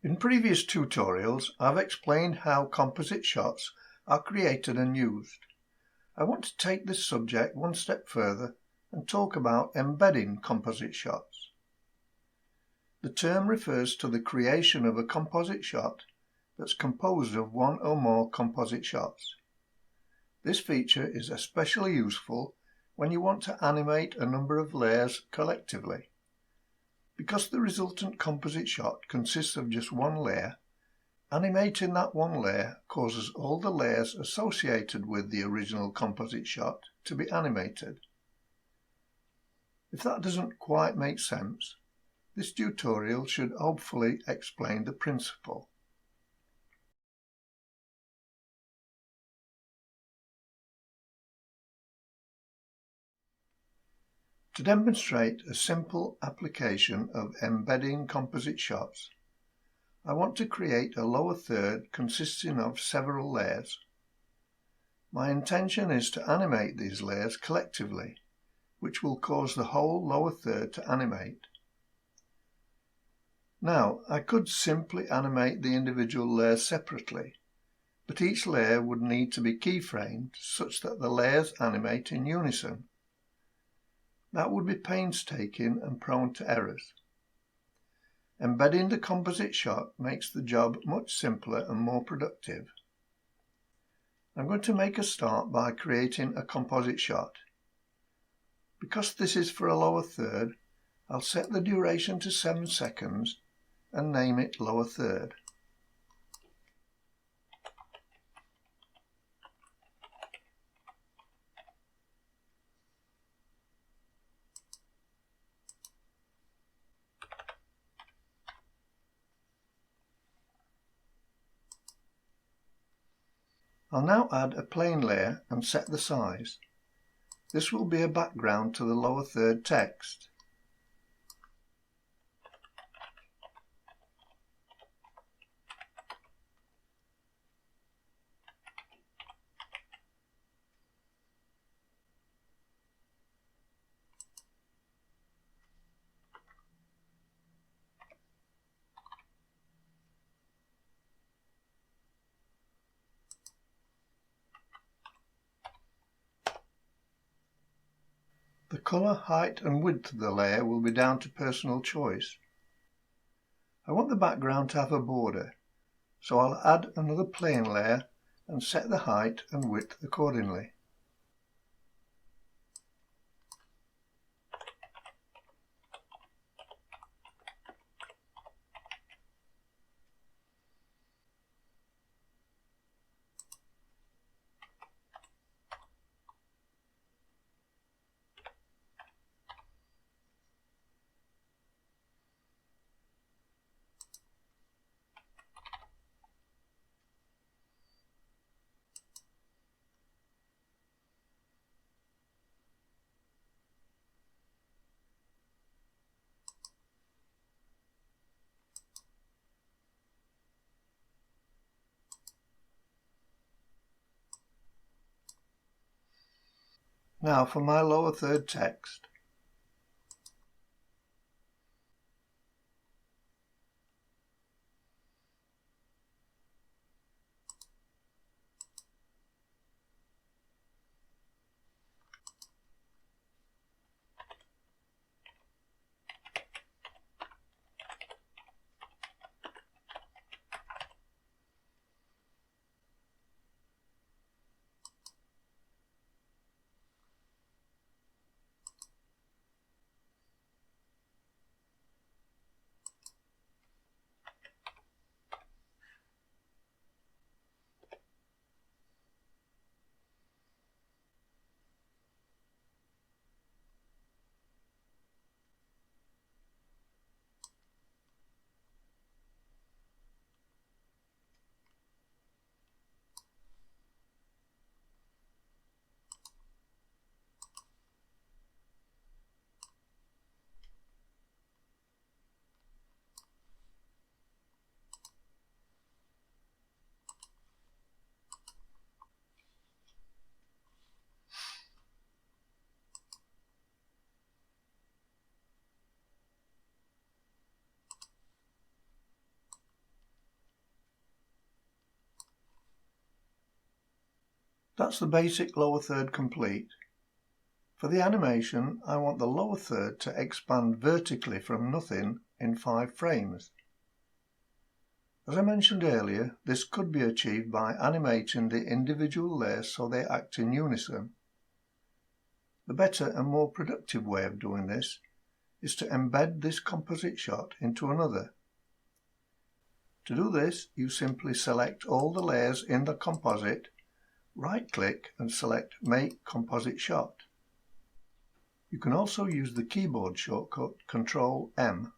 In previous tutorials, I've explained how composite shots are created and used. I want to take this subject one step further and talk about embedding composite shots. The term refers to the creation of a composite shot that's composed of one or more composite shots. This feature is especially useful when you want to animate a number of layers collectively. Because the resultant composite shot consists of just one layer, animating that one layer causes all the layers associated with the original composite shot to be animated. If that doesn't quite make sense, this tutorial should hopefully explain the principle. To demonstrate a simple application of embedding composite shots, I want to create a lower third consisting of several layers. My intention is to animate these layers collectively, which will cause the whole lower third to animate. Now, I could simply animate the individual layers separately, but each layer would need to be keyframed such that the layers animate in unison. That would be painstaking and prone to errors. Embedding the composite shot makes the job much simpler and more productive. I'm going to make a start by creating a composite shot. Because this is for a lower third, I'll set the duration to 7 seconds and name it lower third. I'll now add a plane layer and set the size. This will be a background to the lower third text. The colour, height and width of the layer will be down to personal choice. I want the background to have a border, so I'll add another plane layer and set the height and width accordingly. Now for my lower third text. That's the basic lower third complete. For the animation, I want the lower third to expand vertically from nothing in 5 frames. As I mentioned earlier, this could be achieved by animating the individual layers so they act in unison. The better and more productive way of doing this is to embed this composite shot into another. To do this, you simply select all the layers in the composite, right-click and select Make Composite Shot. You can also use the keyboard shortcut Ctrl-M.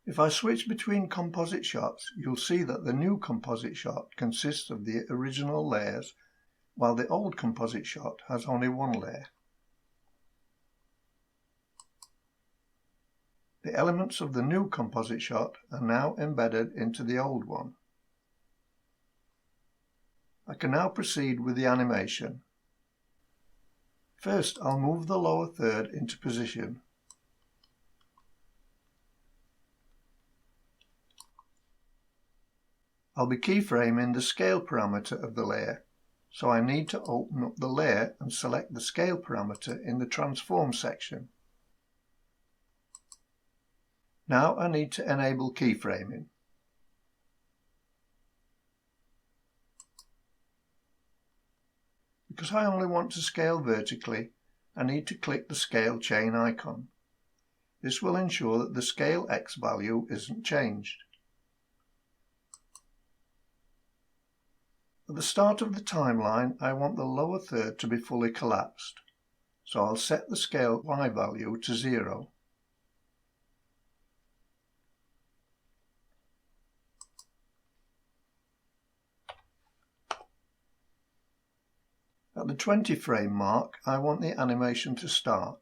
If I switch between composite shots, you'll see that the new composite shot consists of the original layers, while the old composite shot has only one layer. The elements of the new composite shot are now embedded into the old one. I can now proceed with the animation. First, I'll move the lower third into position. I'll be keyframing the scale parameter of the layer, so I need to open up the layer and select the scale parameter in the transform section. Now I need to enable keyframing. Because I only want to scale vertically, I need to click the scale chain icon. This will ensure that the scale X value isn't changed. At the start of the timeline, I want the lower third to be fully collapsed, so I'll set the scale Y value to 0. At the 20 frame mark, I want the animation to start,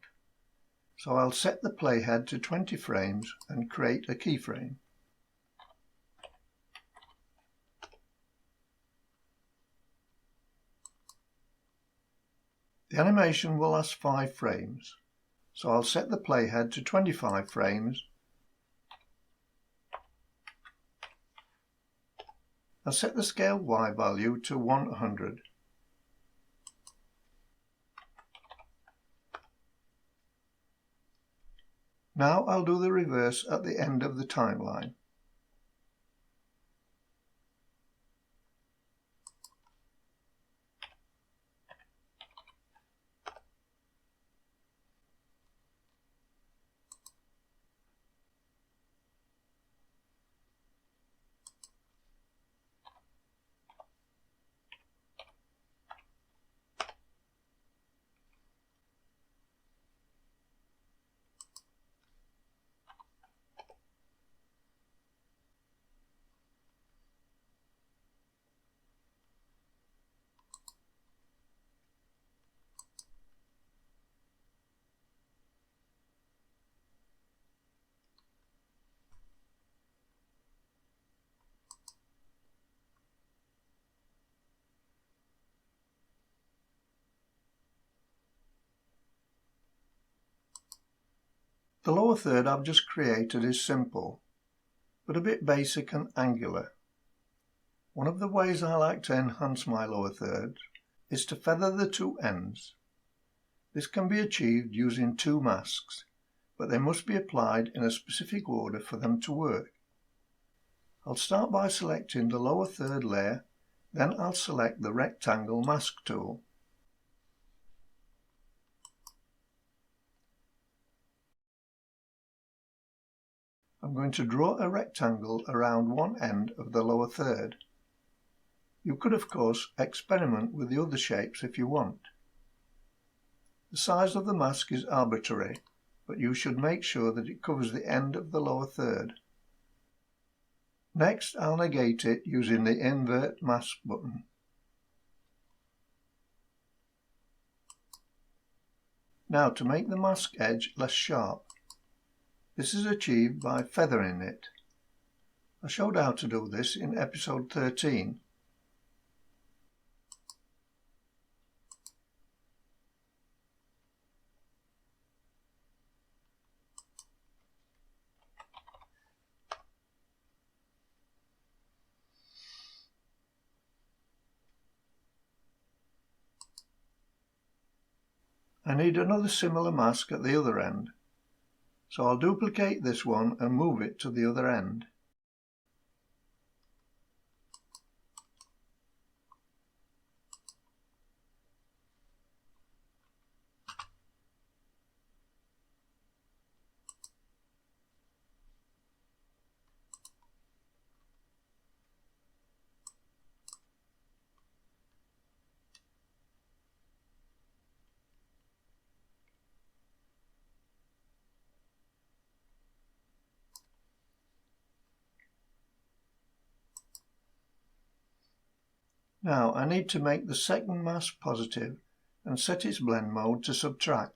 so I'll set the playhead to 20 frames and create a keyframe. The animation will last 5 frames, so I'll set the playhead to 25 frames. I'll set the scale Y value to 100. Now I'll do the reverse at the end of the timeline. The lower third I've just created is simple, but a bit basic and angular. One of the ways I like to enhance my lower thirds is to feather the two ends. This can be achieved using 2 masks, but they must be applied in a specific order for them to work. I'll start by selecting the lower third layer, then I'll select the rectangle mask tool. I'm going to draw a rectangle around one end of the lower third. You could of course experiment with the other shapes if you want. The size of the mask is arbitrary, but you should make sure that it covers the end of the lower third. Next, I'll negate it using the Invert Mask button. Now to make the mask edge less sharp. This is achieved by feathering it. I showed how to do this in episode 13. I need another similar mask at the other end, so I'll duplicate this one and move it to the other end. Now I need to make the second mask positive and set its blend mode to subtract.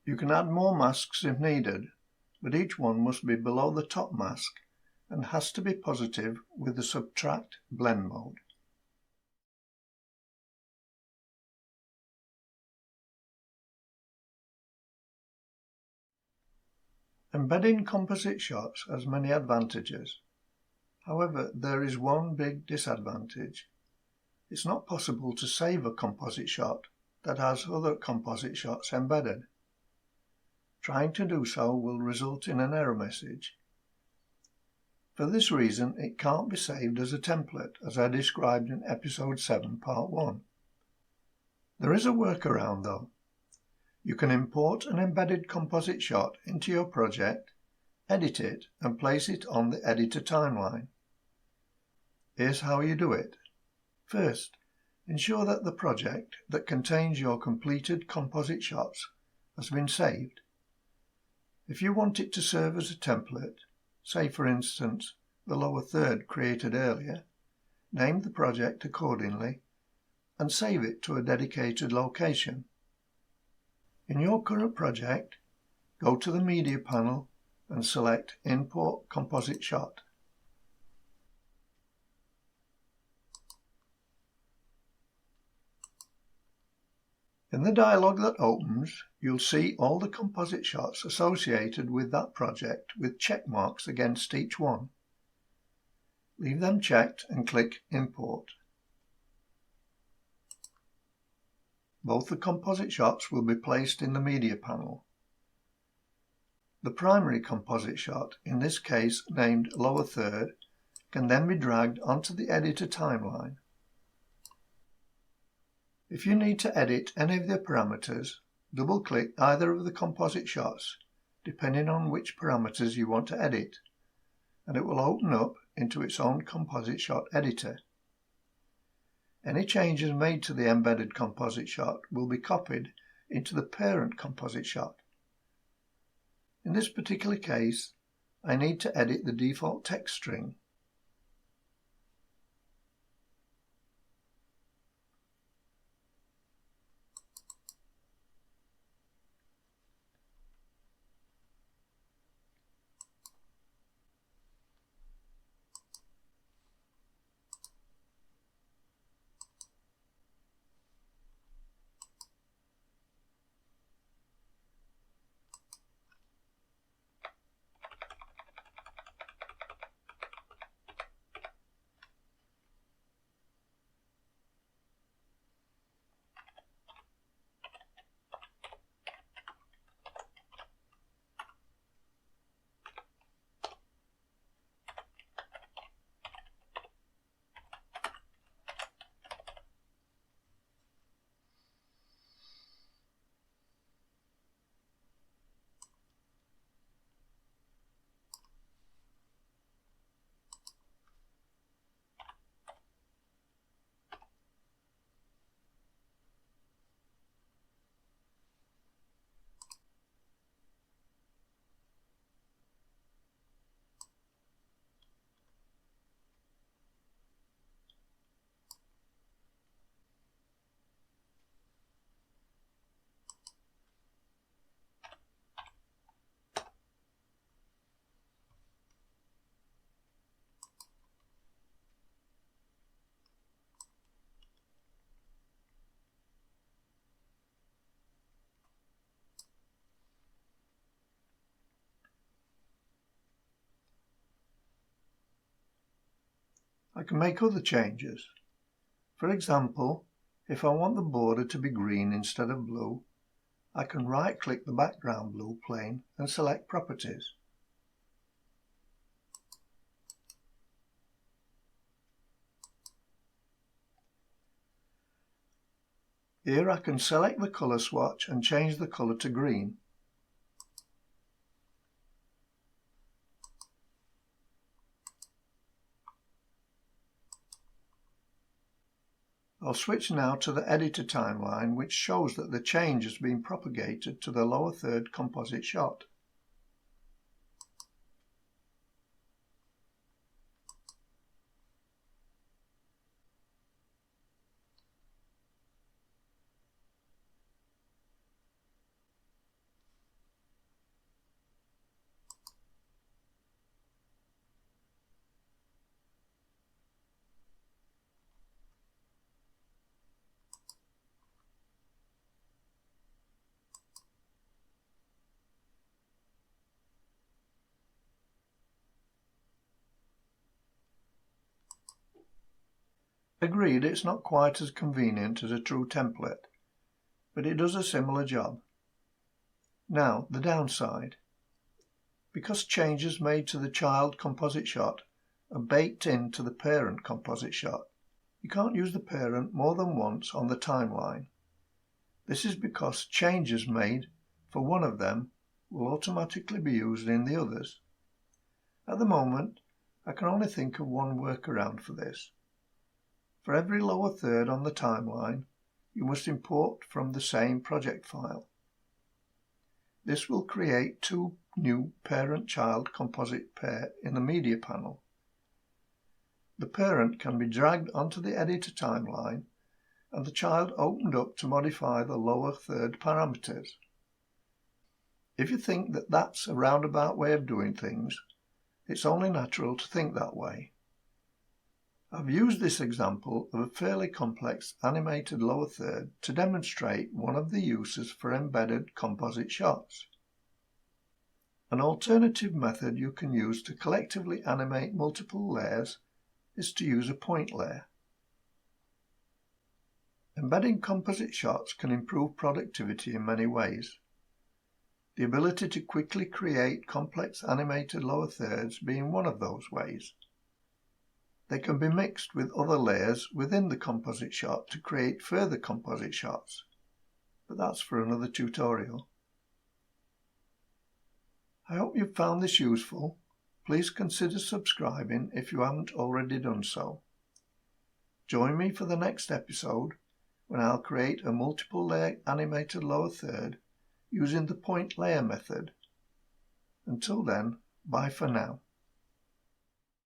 You can add more masks if needed, but each one must be below the top mask and has to be positive with the subtract blend mode. Embedding composite shots has many advantages. However, there is one big disadvantage. It's not possible to save a composite shot that has other composite shots embedded. Trying to do so will result in an error message. For this reason, it can't be saved as a template, as I described in episode 7, part 1. There is a workaround though. You can import an embedded composite shot into your project, edit it, and place it on the editor timeline. Here's how you do it. First, ensure that the project that contains your completed composite shots has been saved. If you want it to serve as a template, say for instance the lower third created earlier, name the project accordingly and save it to a dedicated location. In your current project, go to the Media panel and select Import Composite Shot. In the dialog that opens, you'll see all the composite shots associated with that project with check marks against each one. Leave them checked and click Import. Both the composite shots will be placed in the Media panel. The primary composite shot, in this case named lower third, can then be dragged onto the editor timeline. If you need to edit any of the parameters, double-click either of the composite shots, depending on which parameters you want to edit, and it will open up into its own composite shot editor. Any changes made to the embedded composite shot will be copied into the parent composite shot. In this particular case, I need to edit the default text string. I can make other changes. For example, if I want the border to be green instead of blue, I can right-click the background blue plane and select Properties. Here I can select the colour swatch and change the colour to green. I'll switch now to the editor timeline, which shows that the change has been propagated to the lower third composite shot. Agreed, it's not quite as convenient as a true template, but it does a similar job. Now, the downside. Because changes made to the child composite shot are baked into the parent composite shot, you can't use the parent more than once on the timeline. This is because changes made for one of them will automatically be used in the others. At the moment, I can only think of one workaround for this. For every lower third on the timeline, you must import from the same project file. This will create two new parent-child composite pair in the media panel. The parent can be dragged onto the editor timeline and the child opened up to modify the lower third parameters. If you think that that's a roundabout way of doing things, it's only natural to think that way. I've used this example of a fairly complex animated lower third to demonstrate one of the uses for embedded composite shots. An alternative method you can use to collectively animate multiple layers is to use a point layer. Embedding composite shots can improve productivity in many ways. The ability to quickly create complex animated lower thirds being one of those ways. They can be mixed with other layers within the composite shot to create further composite shots, but that's for another tutorial. I hope you've found this useful. Please consider subscribing if you haven't already done so. Join me for the next episode when I'll create a multiple layer animated lower third using the point layer method. Until then, bye for now.